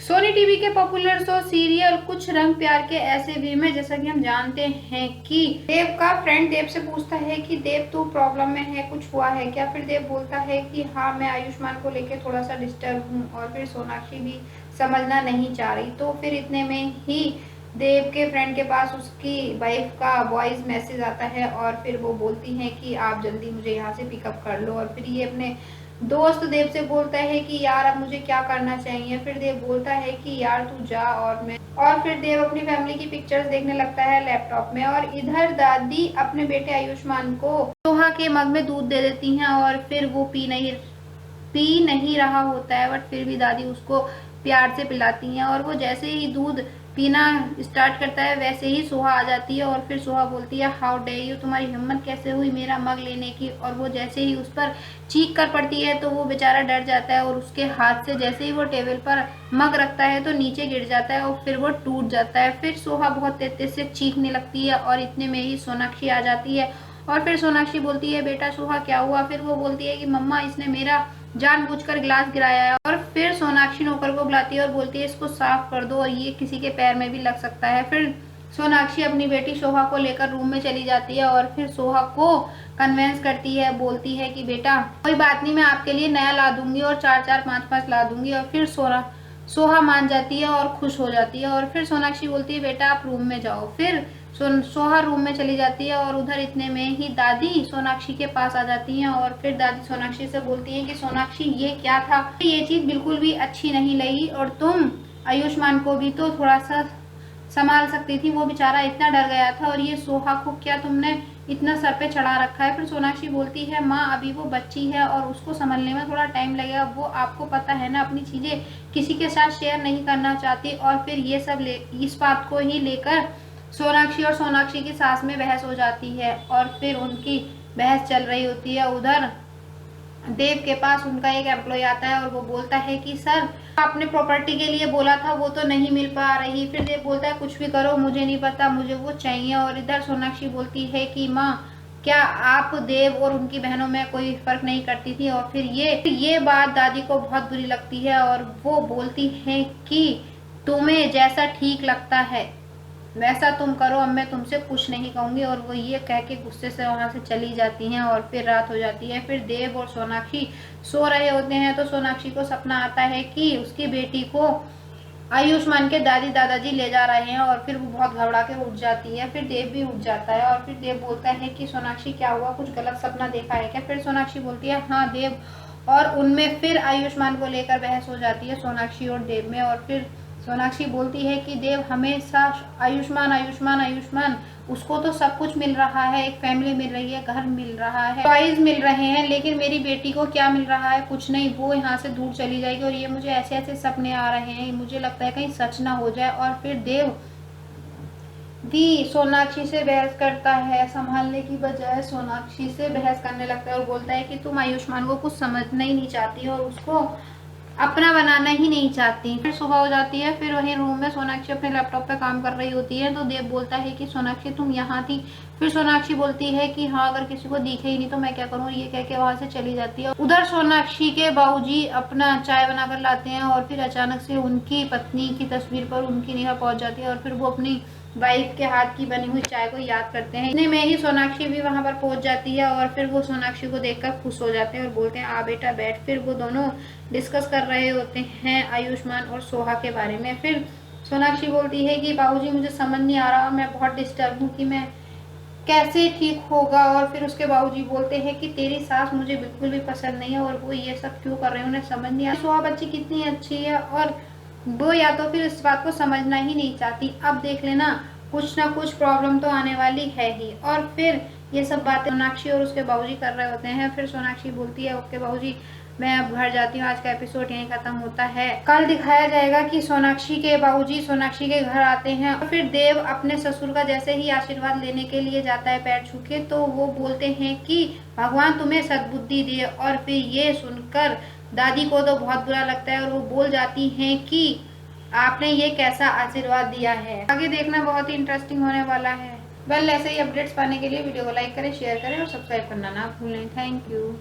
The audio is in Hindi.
सोनी टीवी के पॉपुलर शो सीरियल कुछ रंग प्यार के ऐसे वीर में जैसा कि हम जानते हैं कि देव का फ्रेंड देव से पूछता है कि देव तू प्रॉब्लम में है, कुछ हुआ है क्या। फिर देव बोलता है कि हाँ मैं आयुष्मान को लेके थोड़ा सा डिस्टर्ब हूँ। और फिर सोनाक्षी भी समझना नहीं चाह रही। तो फिर इतने में ही देव के फ्रेंड के पास उसकी वाइफ का वॉइस मैसेज आता है और फिर वो बोलती है कि आप जल्दी मुझे यहाँ से पिकअप कर लो। और फिर ये अपने दोस्त देव से बोलता है कि यार अब मुझे क्या करना चाहिए। फिर देव बोलता है कि यार तू जा और फिर देव अपनी फैमिली की पिक्चर्स देखने लगता है लैपटॉप में। और इधर दादी अपने बेटे आयुष्मान को सोहा के मग में दूध दे देती हैं और फिर वो पी नहीं रहा होता है, बट फिर भी दादी उसको प्यार से पिलाती हैं। और वो जैसे ही दूध पीना स्टार्ट करता है वैसे ही सोहा आ जाती है। और फिर सोहा बोलती है हाउ डे यू, तुम्हारी हिम्मत कैसे हुई मेरा मग लेने की। और वो जैसे ही उस पर चीख कर पड़ती है तो वो बेचारा डर जाता है और उसके हाथ से जैसे ही वो टेबल पर मग रखता है तो नीचे गिर जाता है और फिर वो टूट जाता है। फिर सोहा बहुत तेज से चीखने लगती है और इतने में ही सोनाक्षी आ जाती है। और फिर सोनाक्षी बोलती है बेटा सोहा क्या हुआ। फिर वो बोलती है कि मम्मा इसने मेरा जानबूझकर गिलास गिराया है। और फिर सोनाक्षी नौकर को बुलाती है और बोलती है इसको साफ कर दो और ये किसी के पैर में भी लग सकता है। फिर सोनाक्षी अपनी बेटी सोहा को लेकर रूम में चली जाती है और फिर सोहा को कन्वेंस करती है, बोलती है कि बेटा कोई बात नहीं, मैं आपके लिए नया ला दूंगी और 4-4 5-5 ला दूंगी। और फिर सोहा मान जाती है और खुश हो जाती है। और फिर सोनाक्षी बोलती है बेटा आप रूम में जाओ। फिर सोहा रूम में चली जाती है और उधर इतने में ही दादी सोनाक्षी के पास आ जाती हैं। और फिर दादी सोनाक्षी से बोलती है कि सोनाक्षी ये क्या था, ये चीज बिल्कुल भी अच्छी नहीं लगी और तुम आयुष्मान को भी तो थोड़ा सा संभाल सकती थी, वो बेचारा इतना डर गया था। और ये सोहा को क्या तुमने इतना सर पे चढ़ा रखा है। फिर सोनाक्षी बोलती है माँ अभी वो बच्ची है और उसको संभलने में थोड़ा टाइम लगेगा, वो आपको पता है ना अपनी चीजें किसी के साथ शेयर नहीं करना चाहती। और फिर ये सब इस बात को ही लेकर सोनाक्षी और सोनाक्षी की सास में बहस हो जाती है। और फिर उनकी बहस चल रही होती है। उधर देव के पास उनका एक एम्प्लॉय आता है और वो बोलता है कि सर आपने प्रॉपर्टी के लिए बोला था वो तो नहीं मिल पा रही। फिर देव बोलता है कुछ भी करो मुझे नहीं पता, मुझे वो चाहिए। और इधर सोनाक्षी बोलती है कि माँ क्या आप देव और उनकी बहनों में कोई फर्क नहीं करती थी। और फिर ये बात दादी को बहुत बुरी लगती है और वो बोलती है कि तुम्हें जैसा ठीक लगता है वैसा तुम करो, अब मैं तुमसे कुछ नहीं कहूंगी। और वो ये कह के गुस्से से वहां से चली जाती हैं। और फिर रात हो जाती है। फिर देव और सोनाक्षी सो रहे होते हैं तो सोनाक्षी को सपना आता है कि उसकी बेटी को आयुष्मान के दादी दादाजी ले जा रहे हैं। और फिर वो बहुत घबरा के उठ जाती है। फिर देव भी उठ जाता है और फिर देव बोलता है कि सोनाक्षी क्या हुआ, कुछ गलत सपना देखा है क्या। फिर सोनाक्षी बोलती है हाँ देव। और उनमें फिर आयुष्मान को लेकर बहस हो जाती है सोनाक्षी और देव में। और फिर सोनाक्षी बोलती है कि देव हमेशा आयुष्मान आयुष्मान आयुष्मान, उसको तो सब कुछ मिल रहा है, एक फैमिली मिल रही है, घर मिल रहा है, टॉयज मिल रहे हैं, लेकिन मेरी बेटी को क्या मिल रहा है, कुछ नहीं, वो यहाँ से दूर चली जाएगी। और ये मुझे ऐसे ऐसे सपने आ रहे हैं, मुझे लगता है कहीं सच ना हो जाए। और फिर देव भी सोनाक्षी से बहस करता है, संभालने की बजाय सोनाक्षी से बहस करने लगता है और बोलता है कि तुम आयुष्मान को कुछ समझना ही नहीं चाहती और उसको अपना बनाना ही नहीं चाहती। फिर सुबह हो जाती है। फिर वही रूम में सोनाक्षी अपने लैपटॉप पे काम कर रही होती है तो देव बोलता है कि सोनाक्षी तुम यहाँ थी। फिर सोनाक्षी बोलती है कि हाँ अगर किसी को दिखे ही नहीं तो मैं क्या करूँ, ये कह के वहां से चली जाती है। उधर सोनाक्षी के बाबूजी अपना चाय बनाकर लाते हैं और फिर अचानक से उनकी पत्नी की तस्वीर पर उनकी निगाह पहुंच जाती है और फिर वो अपनी वाइफ के हाथ की बनी हुई चाय को याद करते हैं। इतने में ही सोनाक्षी भी वहां पर पहुंच जाती है और फिर वो सोनाक्षी को देखकर खुश हो जाते हैं और बोलते हैं आ बेटा बैठ। फिर वो दोनों डिस्कस कर रहे होते हैं आयुष्मान और सोहा के बारे में। फिर सोनाक्षी बोलती है कि बाबूजी मुझे समझ नहीं आ रहा, मैं बहुत डिस्टर्ब हूँ कि मैं कैसे ठीक होगा। और फिर उसके बाबूजी बोलते हैं कि तेरी सास मुझे बिल्कुल भी पसंद नहीं है और वो ये सब क्यों कर रहे हैं, उन्हें समझ नहीं आ रहा सोहा बच्ची कितनी अच्छी है और वो या तो फिर इस बात को समझना ही नहीं चाहती। अब देख लेना कुछ ना कुछ प्रॉब्लम तो आने वाली है ही। और फिर ये सब बातें सोनाक्षी और उसके बाबूजी कर रहे होते हैं। फिर सोनाक्षी बोलती है ओके बाबूजी मैं अब घर जाती हूँ, आज का एपिसोड यहीं खत्म होता है। कल दिखाया जाएगा कि सोनाक्षी के बाबूजी सोनाक्षी के घर आते हैं और फिर देव अपने ससुर का जैसे ही आशीर्वाद लेने के लिए जाता है पैर छू के तो वो बोलते हैं कि भगवान तुम्हें सद्बुद्धि दे। और फिर ये सुनकर दादी को तो बहुत बुरा लगता है और वो बोल जाती हैं कि आपने ये कैसा आशीर्वाद दिया है। आगे देखना बहुत ही इंटरेस्टिंग होने वाला है। वेल ऐसे ही अपडेट्स पाने के लिए वीडियो को लाइक करें, शेयर करें और सब्सक्राइब करना ना भूलें। Thank you.